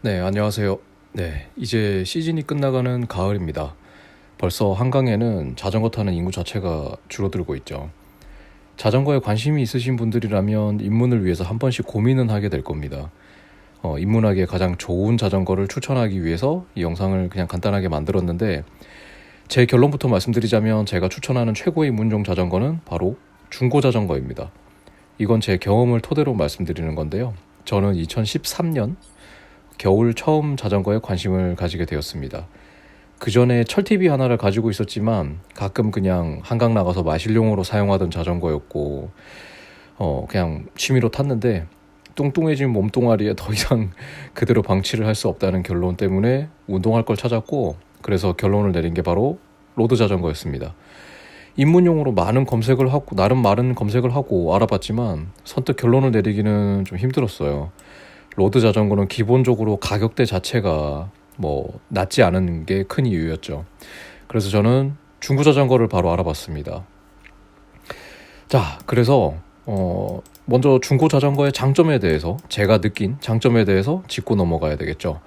네, 안녕하세요. 네, 이제 시즌이 끝나가는 가을입니다. 벌써 한강에는 자전거 타는 인구 자체가 줄어들고 있죠. 자전거에 관심이 있으신 분들이라면 입문을 위해서 한 번씩 고민은 하게 될 겁니다. 입문하기에 가장 좋은 자전거를 추천하기 위해서 이 영상을 그냥 간단하게 만들었는데, 제 결론부터 말씀드리자면 제가 추천하는 최고의 입문용 자전거는 바로 중고 자전거입니다. 이건 제 경험을 토대로 말씀드리는 건데요. 저는 2013년 겨울 처음 자전거에 관심을 가지게 되었습니다. 그 전에 철TV 하나를 가지고 있었지만 가끔 그냥 한강 나가서 마실용으로 사용하던 자전거였고, 그냥 취미로 탔는데 뚱뚱해진 몸뚱아리에 더 이상 그대로 방치를 할 수 없다는 결론 때문에 운동할 걸 찾았고, 그래서 결론을 내린 게 바로 로드 자전거였습니다. 입문용으로 나름 많은 검색을 하고 알아봤지만 선뜻 결론을 내리기는 좀 힘들었어요. 로드 자전거는 기본적으로 가격대 자체가 낮지 않은 게 큰 이유였죠. 그래서 저는 중고 자전거를 바로 알아봤습니다. 자, 그래서 먼저 중고 자전거의 장점에 대해서, 제가 느낀 장점에 대해서 짚고 넘어가야 되겠죠.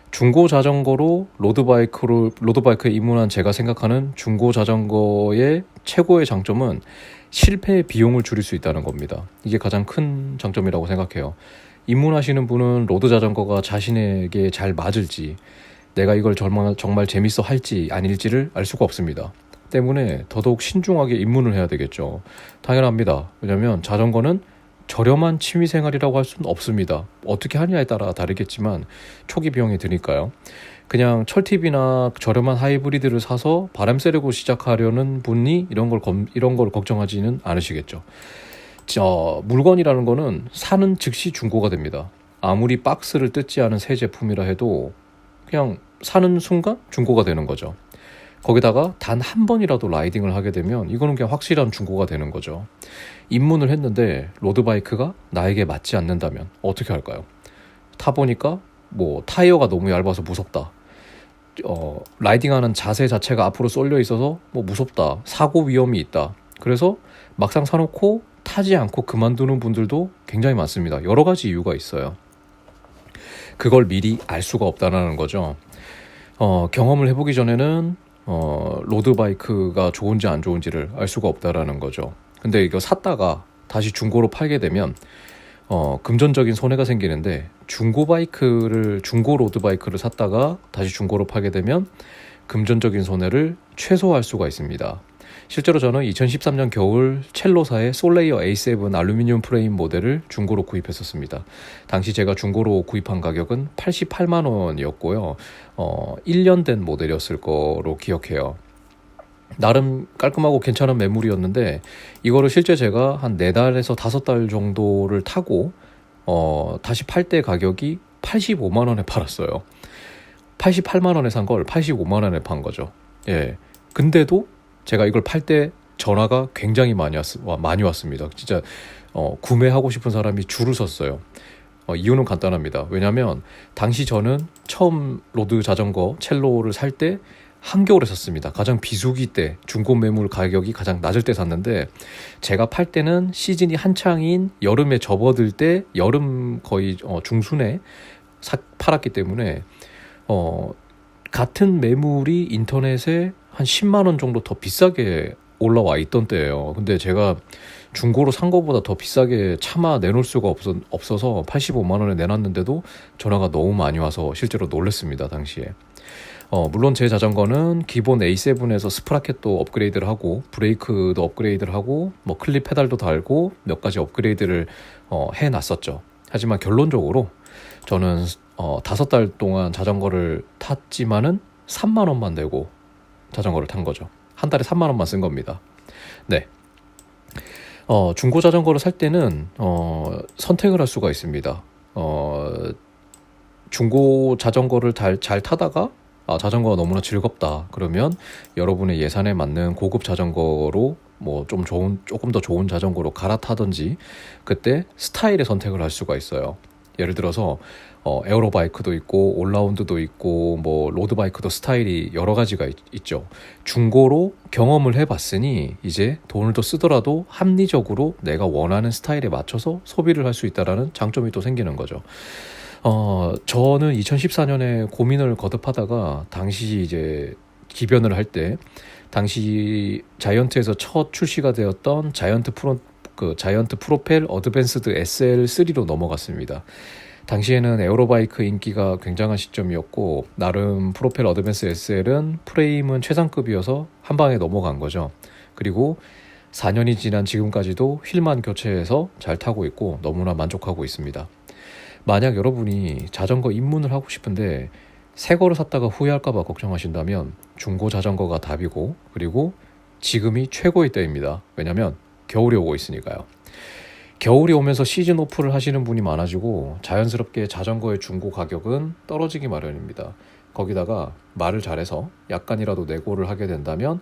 중고 자전거로 로드바이크에 입문한 제가 생각하는 중고 자전거의 최고의 장점은 실패의 비용을 줄일 수 있다는 겁니다. 이게 가장 큰 장점이라고 생각해요. 입문하시는 분은 로드 자전거가 자신에게 잘 맞을지, 내가 이걸 정말 재밌어 할지 아닐지를 알 수가 없습니다. 때문에 더더욱 신중하게 입문을 해야 되겠죠. 당연합니다. 왜냐하면 자전거는 저렴한 취미생활이라고 할 수는 없습니다. 어떻게 하냐에 따라 다르겠지만 초기 비용이 드니까요. 그냥 철팁이나 저렴한 하이브리드를 사서 바람 쐬려고 시작하려는 분이 이런 걸 걱정하지는 않으시겠죠. 물건이라는 거는 사는 즉시 중고가 됩니다. 아무리 박스를 뜯지 않은 새 제품이라 해도 그냥 사는 순간 중고가 되는 거죠. 거기다가 단 한 번이라도 라이딩을 하게 되면 이거는 그냥 확실한 중고가 되는 거죠. 입문을 했는데 로드바이크가 나에게 맞지 않는다면 어떻게 할까요? 타보니까 타이어가 너무 얇아서 무섭다. 라이딩하는 자세 자체가 앞으로 쏠려 있어서 무섭다. 사고 위험이 있다. 그래서 막상 사놓고 타지 않고 그만두는 분들도 굉장히 많습니다. 여러 가지 이유가 있어요. 그걸 미리 알 수가 없다는 거죠. 경험을 해보기 전에는 로드바이크가 좋은지 안 좋은지를 알 수가 없다라는 거죠. 근데 이거 샀다가 다시 중고로 팔게 되면 금전적인 손해가 생기는데, 중고 로드바이크를 샀다가 다시 중고로 팔게 되면 금전적인 손해를 최소화할 수가 있습니다. 실제로 저는 2013년 겨울 첼로사의 솔레이어 A7 알루미늄 프레임 모델을 중고로 구입했었습니다. 당시 제가 중고로 구입한 가격은 88만 원이었고요. 1년 된 모델이었을 거로 기억해요. 나름 깔끔하고 괜찮은 매물이었는데, 이거를 실제 제가 한 4달에서 5달 정도를 타고 다시 팔 때 가격이 85만 원에 팔았어요. 88만 원에 산 걸 85만 원에 판 거죠. 예. 근데도 제가 이걸 팔 때 전화가 굉장히 많이 왔습니다. 진짜 구매하고 싶은 사람이 줄을 섰어요. 이유는 간단합니다. 왜냐하면 당시 저는 처음 로드 자전거 첼로를 살 때 한겨울에 샀습니다. 가장 비수기 때, 중고 매물 가격이 가장 낮을 때 샀는데, 제가 팔 때는 시즌이 한창인 여름에 접어들 때, 여름 거의 중순에 팔았기 때문에 같은 매물이 인터넷에 한 10만 원 정도 더 비싸게 올라와 있던 때예요. 근데 제가 중고로 산 거보다 더 비싸게 차마 내놓을 수가 없어서 85만 원에 내놨는데도 전화가 너무 많이 와서 실제로 놀랐습니다, 당시에. 물론 제 자전거는 기본 A7에서 스프라켓도 업그레이드를 하고, 브레이크도 업그레이드를 하고, 클립 페달도 달고 몇 가지 업그레이드를 해놨었죠. 하지만 결론적으로 저는 5달 동안 자전거를 탔지만은 3만 원만 내고 자전거를 탄 거죠. 한 달에 3만 원만 쓴 겁니다. 네. 중고 자전거를 살 때는 선택을 할 수가 있습니다. 중고 자전거를 잘 타다가 자전거가 너무나 즐겁다, 그러면 여러분의 예산에 맞는 고급 자전거로 조금 더 좋은 자전거로 갈아타든지, 그때 스타일의 선택을 할 수가 있어요. 예를 들어서 에어로바이크도 있고 올라운드도 있고 로드바이크도 스타일이 여러 가지가 있죠. 중고로 경험을 해봤으니 이제 돈을 더 쓰더라도 합리적으로 내가 원하는 스타일에 맞춰서 소비를 할 수 있다는 장점이 또 생기는 거죠. 저는 2014년에 고민을 거듭하다가 당시 이제 기변을 할 때 당시 자이언트에서 첫 출시가 되었던 자이언트 프로펠 어드밴스드 SL3로 넘어갔습니다. 당시에는 에어로바이크 인기가 굉장한 시점이었고 나름 프로펠 어드밴스 SL은 프레임은 최상급이어서 한 방에 넘어간 거죠. 그리고 4년이 지난 지금까지도 휠만 교체해서 잘 타고 있고 너무나 만족하고 있습니다. 만약 여러분이 자전거 입문을 하고 싶은데 새 거를 샀다가 후회할까봐 걱정하신다면 중고 자전거가 답이고, 그리고 지금이 최고의 때입니다. 왜냐면 겨울이 오고 있으니까요. 겨울이 오면서 시즌 오프를 하시는 분이 많아지고 자연스럽게 자전거의 중고 가격은 떨어지기 마련입니다. 거기다가 말을 잘해서 약간이라도 내고를 하게 된다면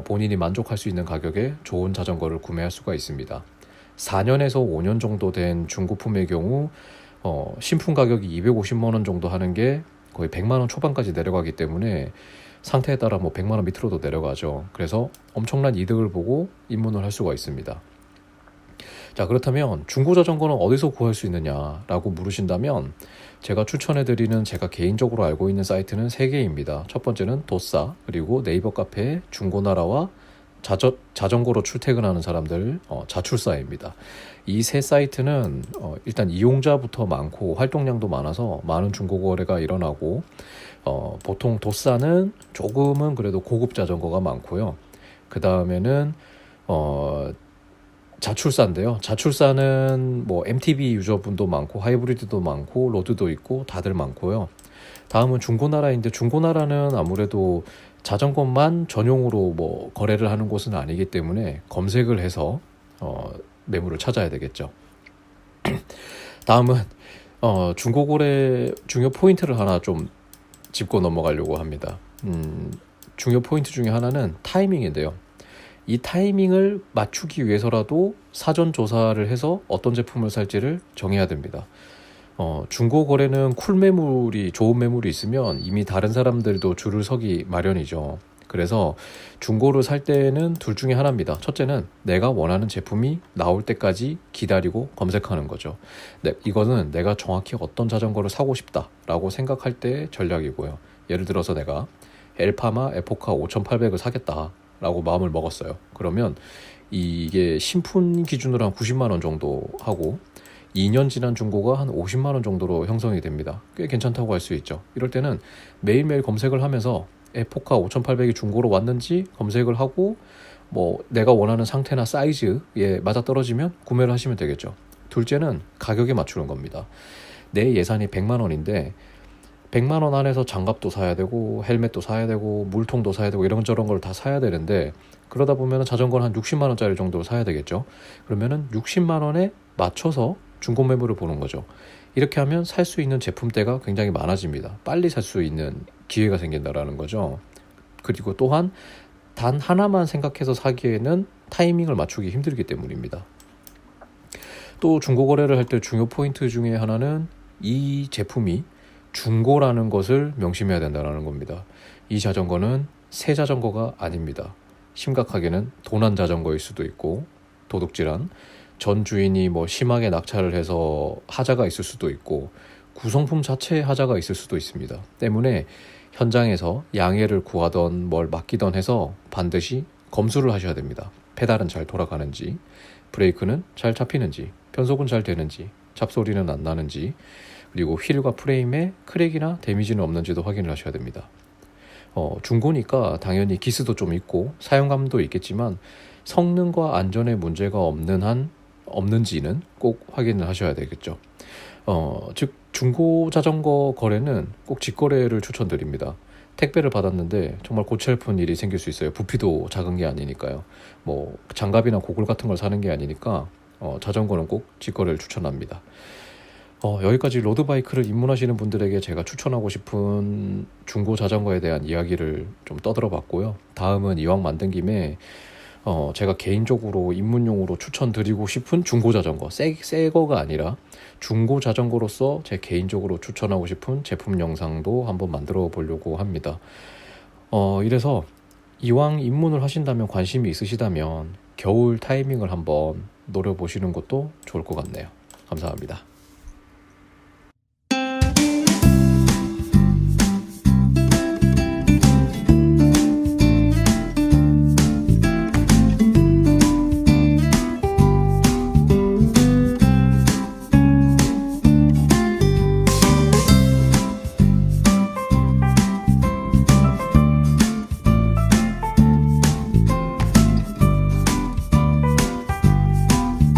본인이 만족할 수 있는 가격에 좋은 자전거를 구매할 수가 있습니다. 4년에서 5년 정도 된 중고품의 경우 신품 가격이 250만 원 정도 하는 게 거의 100만 원 초반까지 내려가기 때문에 상태에 따라 100만 원 밑으로도 내려가죠. 그래서 엄청난 이득을 보고 입문을 할 수가 있습니다. 자, 그렇다면 중고 자전거는 어디서 구할 수 있느냐라고 물으신다면 제가 추천해드리는, 제가 개인적으로 알고 있는 사이트는 3개입니다. 첫 번째는 도싸, 그리고 네이버 카페 중고나라와 자전거로 출퇴근하는 사람들 자출사입니다. 이 세 사이트는 일단 이용자부터 많고 활동량도 많아서 많은 중고 거래가 일어나고 보통 도싸는 조금은 그래도 고급 자전거가 많고요. 그 다음에는 자출사인데요. 자출사는 MTB 유저분도 많고 하이브리드도 많고 로드도 있고 다들 많고요. 다음은 중고나라인데 중고나라는 아무래도 자전거만 전용으로 거래를 하는 곳은 아니기 때문에 검색을 해서 매물을 찾아야 되겠죠. 다음은 중고거래 중요 포인트를 하나 좀 짚고 넘어가려고 합니다. 중요 포인트 중에 하나는 타이밍인데요. 이 타이밍을 맞추기 위해서라도 사전 조사를 해서 어떤 제품을 살지를 정해야 됩니다. 중고 거래는 좋은 매물이 있으면 이미 다른 사람들도 줄을 서기 마련이죠. 그래서 중고를 살 때는 둘 중에 하나입니다. 첫째는 내가 원하는 제품이 나올 때까지 기다리고 검색하는 거죠. 이거는 내가 정확히 어떤 자전거를 사고 싶다라고 생각할 때 전략이고요. 예를 들어서 내가 엘파마 에포카 5800을 사겠다라고 마음을 먹었어요. 그러면 이게 신품 기준으로 한 90만 원 정도 하고 2년 지난 중고가 한 50만 원 정도로 형성이 됩니다. 꽤 괜찮다고 할 수 있죠. 이럴 때는 매일매일 검색을 하면서 에포카 5800이 중고로 왔는지 검색을 하고 내가 원하는 상태나 사이즈에 맞아떨어지면 구매를 하시면 되겠죠. 둘째는 가격에 맞추는 겁니다. 내 예산이 100만 원인데 100만 원 안에서 장갑도 사야 되고 헬멧도 사야 되고 물통도 사야 되고 이런저런 걸 다 사야 되는데, 그러다 보면 자전거는 한 60만 원짜리 정도 사야 되겠죠. 그러면은 60만 원에 맞춰서 중고 매물을 보는 거죠. 이렇게 하면 살 수 있는 제품대가 굉장히 많아집니다. 빨리 살 수 있는 기회가 생긴다라는 거죠. 그리고 또한 단 하나만 생각해서 사기에는 타이밍을 맞추기 힘들기 때문입니다. 또 중고 거래를 할 때 중요 포인트 중에 하나는 이 제품이 중고라는 것을 명심해야 된다는 겁니다. 이 자전거는 새 자전거가 아닙니다. 심각하게는 도난 자전거일 수도 있고, 도둑질한 전 주인이 심하게 낙찰을 해서 하자가 있을 수도 있고, 구성품 자체에 하자가 있을 수도 있습니다. 때문에 현장에서 양해를 구하던 뭘 맡기던 해서 반드시 검수를 하셔야 됩니다. 페달은 잘 돌아가는지, 브레이크는 잘 잡히는지, 변속은 잘 되는지, 잡소리는 안 나는지, 그리고 휠과 프레임에 크랙이나 데미지는 없는지도 확인을 하셔야 됩니다. 중고니까 당연히 기스도 좀 있고 사용감도 있겠지만 성능과 안전에 문제가 없는지는 꼭 확인을 하셔야 되겠죠. 즉 중고 자전거 거래는 꼭 직거래를 추천드립니다. 택배를 받았는데 정말 골치 아픈 일이 생길 수 있어요. 부피도 작은 게 아니니까요. 장갑이나 고글 같은 걸 사는 게 아니니까 자전거는 꼭 직거래를 추천합니다. 여기까지 로드바이크를 입문하시는 분들에게 제가 추천하고 싶은 중고 자전거에 대한 이야기를 좀 떠들어 봤고요. 다음은 이왕 만든 김에 제가 개인적으로 입문용으로 추천드리고 싶은 중고 자전거, 새 거가 아니라 중고 자전거로서 제 개인적으로 추천하고 싶은 제품 영상도 한번 만들어 보려고 합니다. 이래서 이왕 입문을 하신다면, 관심이 있으시다면 겨울 타이밍을 한번 노려보시는 것도 좋을 것 같네요. 감사합니다.